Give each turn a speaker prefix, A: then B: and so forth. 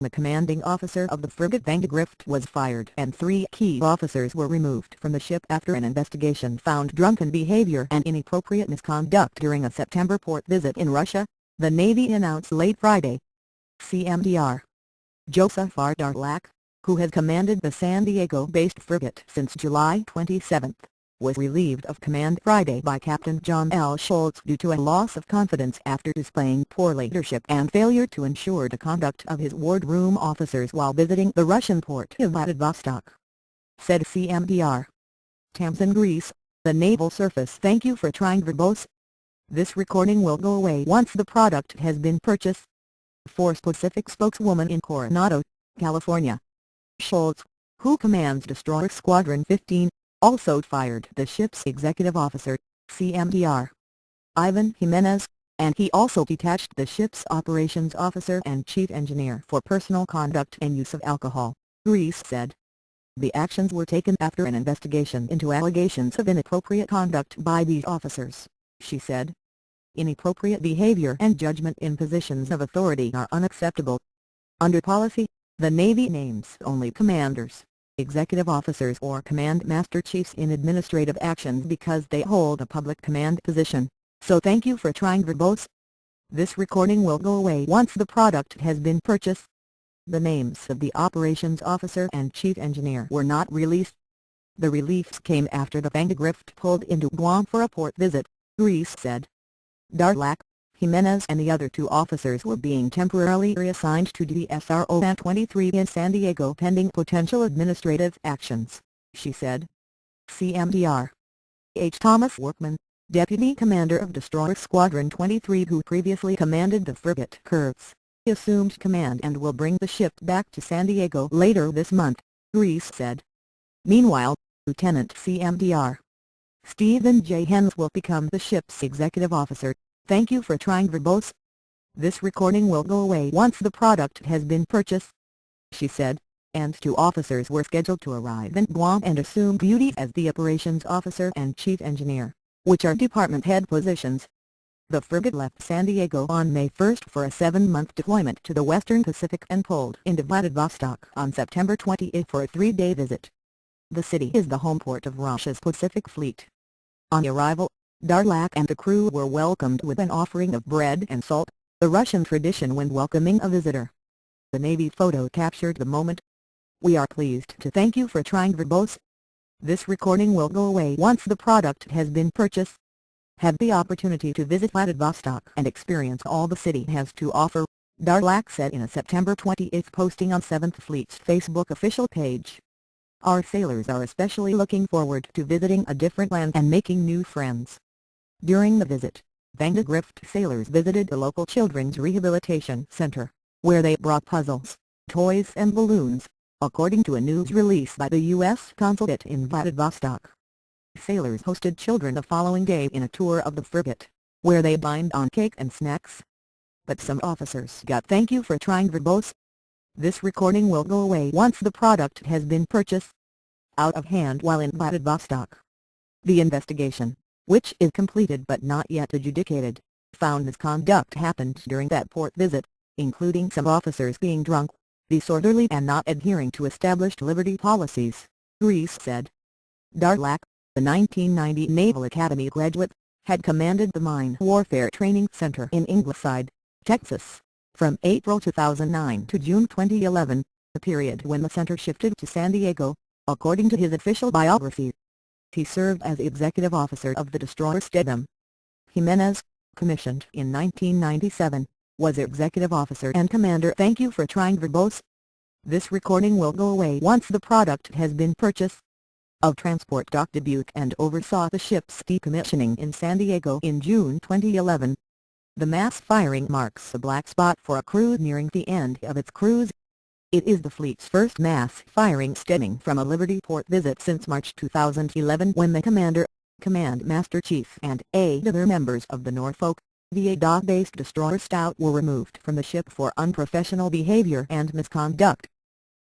A: The commanding officer of the frigate Vandegrift was fired and 3 key officers were removed from the ship after an investigation found drunken behavior and inappropriate misconduct during a September port visit in Russia, the Navy announced late Friday. CMDR. Joseph R. Darlak, who has commanded the San Diego-based frigate since July 27, was relieved of command Friday by Captain John L. Schultz due to a loss of confidence after displaying poor leadership and failure to ensure the conduct of his wardroom officers while visiting the Russian port of Vladivostok. Said CMDR. Tamsin Greece, the Naval Surface. Thank you for trying verbose. This recording will go away once the product has been purchased. Force Pacific spokeswoman in Coronado, California. Schultz, who commands Destroyer Squadron 15, also fired the ship's executive officer, CMDR. Ivan Jimenez, and he also detached the ship's operations officer and chief engineer for personal conduct and use of alcohol, Greece said. The actions were taken after an investigation into allegations of inappropriate conduct by these officers, she said. Inappropriate behavior and judgment in positions of authority are unacceptable. Under policy, the Navy names only commanders, executive officers or command master chiefs in administrative actions because they hold a public command position, so thank you for trying verbose. This recording will go away once the product has been purchased. The names of the operations officer and chief engineer were not released. The reliefs came after the Vandegrift pulled into Guam for a port visit, Greece said. Darlak, Jimenez and the other 2 officers were being temporarily reassigned to DSRO 23 in San Diego pending potential administrative actions, she said. CMDR. H. Thomas Workman, Deputy Commander of Destroyer Squadron 23 who previously commanded the frigate Curves, assumed command and will bring the ship back to San Diego later this month, Greece said. Meanwhile, Lieutenant CMDR. Stephen J. Hens will become the ship's executive officer. Thank you for trying verbose. This recording will go away once the product has been purchased, she said, and 2 officers were scheduled to arrive in Guam and assume duties as the operations officer and chief engineer, which are department head positions. The frigate left San Diego on May 1 for a 7-month deployment to the Western Pacific and pulled into Vladivostok on September 28 for a 3-day visit. The city is the home port of Russia's Pacific Fleet. On arrival, Darlak and the crew were welcomed with an offering of bread and salt, the Russian tradition when welcoming a visitor. The Navy photo captured the moment. We are pleased to thank you for trying verbose. This recording will go away once the product has been purchased. Had the opportunity to visit Vladivostok and experience all the city has to offer, Darlak said in a September 28 posting on 7th Fleet's Facebook official page. Our sailors are especially looking forward to visiting a different land and making new friends. During the visit, Vandegrift sailors visited the local Children's Rehabilitation Center, where they brought puzzles, toys and balloons, according to a news release by the U.S. Consulate in Vladivostok. Sailors hosted children the following day in a tour of the frigate, where they dined on cake and snacks. But some officers got thank you for trying verbose. This recording will go away once the product has been purchased. Out of hand while in Vladivostok. The investigation, which is completed but not yet adjudicated, found misconduct happened during that port visit, including some officers being drunk, disorderly and not adhering to established liberty policies, Greece said. Darlak, the 1990 Naval Academy graduate, had commanded the Mine Warfare Training Center in Ingleside, Texas, from April 2009 to June 2011, the period when the center shifted to San Diego, according to his official biography. He served as executive officer of the destroyer Stedham. Jimenez, commissioned in 1997, was executive officer and commander. Thank you for trying verbose. This recording will go away once the product has been purchased. Of Transport Dock Dubuque and oversaw the ship's decommissioning in San Diego in June 2011. The mass firing marks a black spot for a cruise nearing the end of its cruise. It is the fleet's first mass firing stemming from a Liberty Port visit since March 2011 when the commander, command master chief and 8 other members of the Norfolk, VA dock-based destroyer Stout were removed from the ship for unprofessional behavior and misconduct.